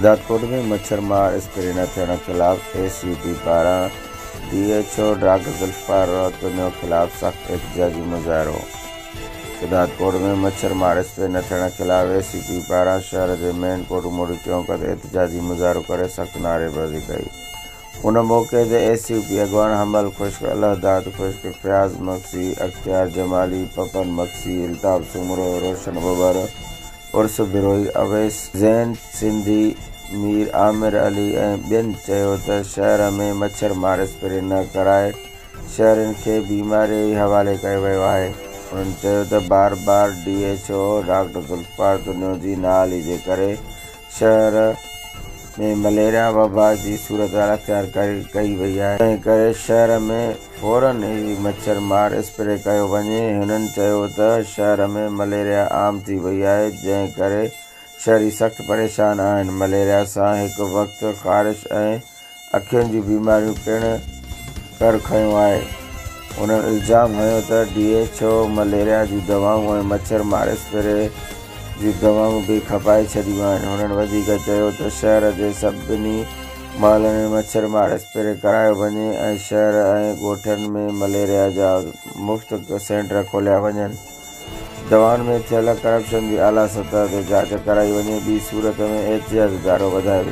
सिद्धार्थकोट में मच्छर मार स्प्रे न थियण खिलाफ एसीपी पारां DHO डॉक्टर ज़ुल्फ़िकार रावत खिलाफ सख्त एहतजाजी मुज़ाहिरो। सिद्धार्थकोट में मच्छर मार स्प्रे न थियण खिलाफ एसीपी पारां शहर के मेन कोट मोड़ी चौक ते एहतजाजी मुज़ाहिरो करे सख्त नारेबाज़ी कई। उन मौके ते एसीपी अगवान हमल खुश्क, अलहदाद खुश्क, फयाज़ मक्सी, अख्तियार जमाली, पपन मक्सी, इल्ताफ़ सुमरो, रोशन बबर उर्स बिरोही, अवैस ज़ैन सिंधी, मीर आमिर अली ऐं ॿियनि चयो त शहर में मच्छर मार स्प्रे न कराए शहरियुनि खे बीमारी हवाले कयो वियो आहे। उन्हनि चयो त बार बार DHO डॉक्टर ज़ुल्फ़िकार दुनिया जी नाली जे करे शहर में मलेरिया वबा जी सूरत अख्तियार कई वई आहे, तंहिं करे शहर में फ़ौरन ई मच्छर मार स्प्रे कयो वञे। हुननि चयो त शहर में मलेरिया आम थी वई आहे, जंहिं करे शहरी सख़्त परेशान आहिनि। मलेरिया सां हिकु वक़्तु ख़ारिश ऐं अखियुनि जी बीमारियूं पिणु कर खंयो आहे। उन्हनि इल्ज़ाम हयो त DHO मलेरिया जूं दवाऊं ऐं मच्छर मार स्प्रे जूं दवाऊं बि खपाए छॾियूं आहिनि। हुननि वधीक चयो त शहर जे सभिनी महलनि में मच्छर मार स्प्रे करायो वञे ऐं शहर ऐं ॻोठनि में मलेरिया जा मुफ़्त सेंटर खोलिया वञनि। दवाउनि में थियल करप्शन जी आला सतह ते जांच कराई वञे। ॿी सूरत में एहतियाती दायरो वधायो